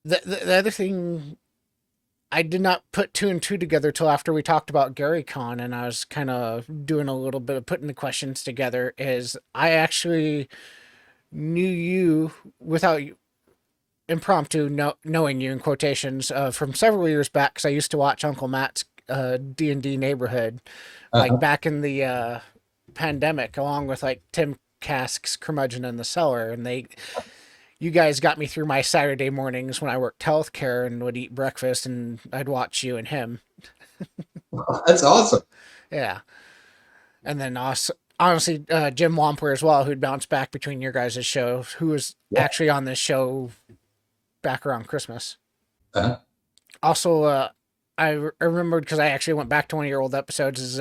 The other thing, I did not put two and two together till after we talked about Gary Con, and I was kind of doing a little bit of putting the questions together. Is I actually knew you without impromptu knowing you in quotations from several years back because I used to watch Uncle Matt's D&D neighborhood like Uh-huh. back in the pandemic along with like Tim Cask's Curmudgeon in the Cellar, and they you guys got me through my Saturday mornings when I worked healthcare and would eat breakfast, and I'd watch you and him. That's awesome. Yeah. And then also, honestly, Jim Wampler as well, who'd bounce back between your guys' shows, who was Yeah. actually on this show back around Christmas. Uh-huh. Also, I remembered because I actually went back to one of your old episodes. Is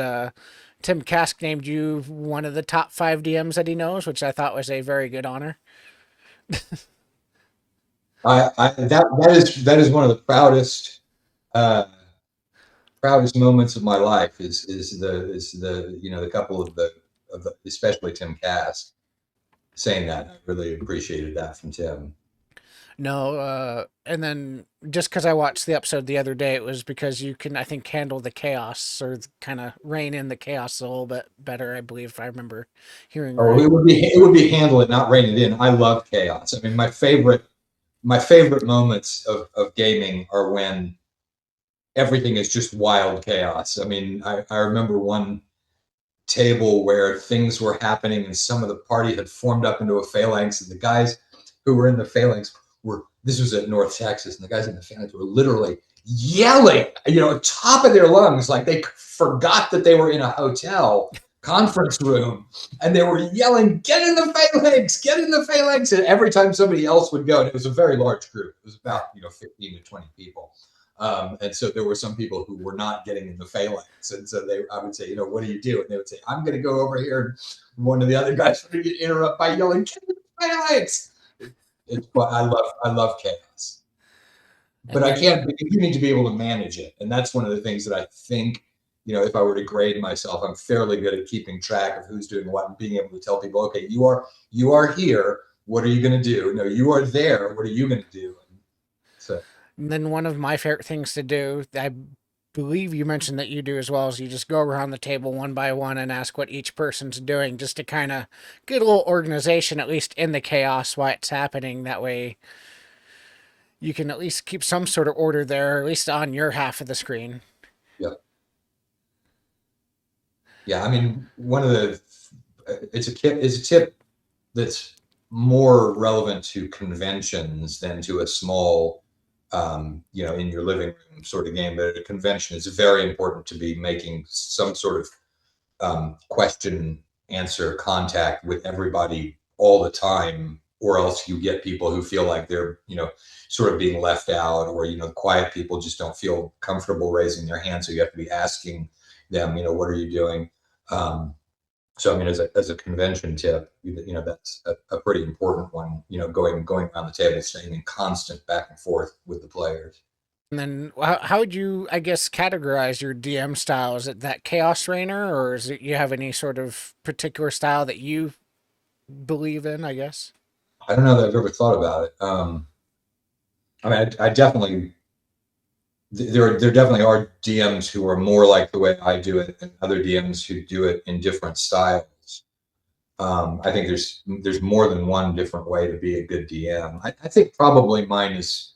Tim Kask named you one of the top 5 DMs that he knows, which I thought was a very good honor. That is one of the uh, proudest moments of my life is the the couple of the especially Tim Cass saying that. I really appreciated that from Tim. No, and then just because I watched the episode the other day, it was because you can, I think, handle the chaos or kind of rein in the chaos a little bit better. I believe if I remember hearing Oh, right. it would be handle it, not rein it in. I love chaos. I mean, my favorite moments of gaming are when everything is just wild chaos. I mean, I remember one table where things were happening and some of the party had formed up into a phalanx, and the guys who were in the phalanx were, this was at North Texas, and the guys in the phalanx were literally yelling, top of their lungs, like they forgot that they were in a hotel conference room, and they were yelling, get in the phalanx, get in the phalanx. And every time somebody else would go, and it was a very large group, it was about 15 to 20 people, and so there were some people who were not getting in the phalanx. And so I would say, what do you do? And they would say, I'm going to go over here. And one of the other guys would interrupt by yelling, get in the phalanx. But I love chaos, but And I then can't, you need to be able to manage it. And that's one of the things that I think, if I were to grade myself, I'm fairly good at keeping track of who's doing what and being able to tell people, okay, you are here. What are you going to do? No, you are there. What are you going to do? And so, And then one of my favorite things to do, I believe you mentioned that you do as well, is you just go around the table one by one and ask what each person's doing just to kind of get a little organization, at least in the chaos, why it's happening. That way you can at least keep some sort of order there, at least on your half of the screen. yeah. Yeah, I mean, it's a tip that's more relevant to conventions than to a small, in your living room sort of game. But at a convention, it's very important to be making some sort of question answer contact with everybody all the time, or else you get people who feel like they're, sort of being left out, or, quiet people just don't feel comfortable raising their hand. So you have to be asking them, what are you doing? Um, so I mean, as a convention tip, that's a pretty important one. Going around the table, staying in constant back and forth with the players. And then how would you, I guess, categorize your DM style? Is it that Chaos Rainer, or is it you have any sort of particular style that you believe in, I guess? I don't know that I've ever thought about it. I mean, I definitely there definitely are DMs who are more like the way I do it, and other DMs who do it in different styles. I think there's more than one different way to be a good DM. I think probably mine is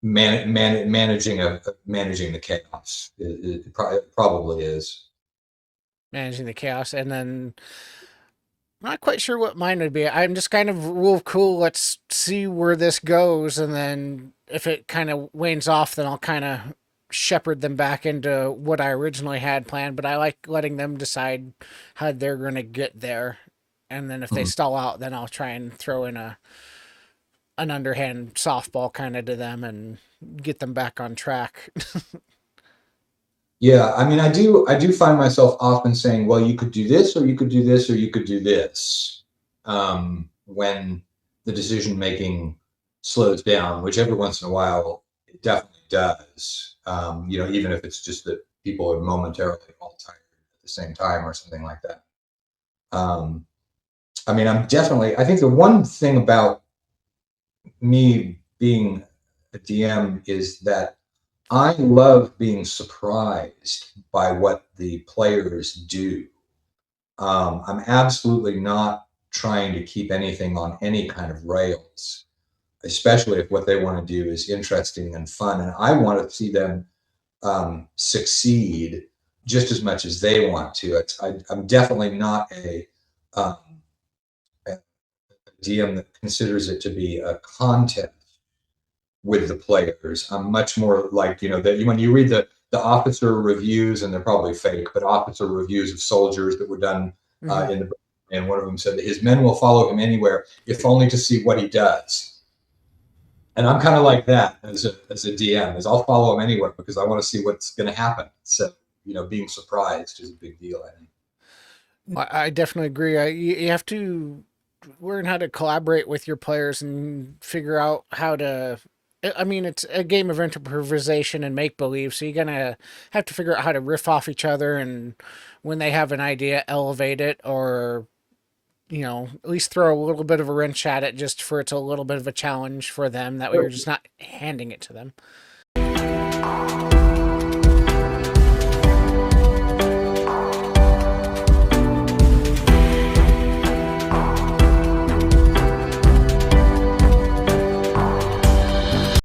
managing the chaos. It probably is. Managing the chaos. And then not quite sure what mine would be. I'm just kind of rule of cool. Let's see where this goes, and then if it kind of wanes off, then I'll kind of shepherd them back into what I originally had planned. But I like letting them decide how they're going to get there, and then if they Mhm. stall out, then I'll try and throw in a an underhand softball kind of to them and get them back on track. Yeah, I mean, I do find myself often saying, well, you could do this, or you could do this, or you could do this, when the decision making slows down, which every once in a while it definitely does. Even if it's just that people are momentarily all tired at the same time or something like that. Um, I mean, I think the one thing about me being a DM is that I love being surprised by what the players do. I'm absolutely not trying to keep anything on any kind of rails, especially if what they want to do is interesting and fun. And I want to see them succeed just as much as they want to. I'm definitely not um, a DM that considers it to be a contest with the players. I'm much more like, that when you read the officer reviews, and they're probably fake, but officer reviews of soldiers that were done Mm-hmm. in the, and one of them said that his men will follow him anywhere, if only to see what he does. And I'm kind of like that as a DM, is I'll follow him anywhere because I want to see what's going to happen. So, being surprised is a big deal, I think. I definitely agree. You have to learn how to collaborate with your players and figure out how to. I mean, it's a game of improvisation and make believe, so you're gonna have to figure out how to riff off each other, and when they have an idea, elevate it, or at least throw a little bit of a wrench at it, just for it's a little bit of a challenge for them. That way, you're just not handing it to them.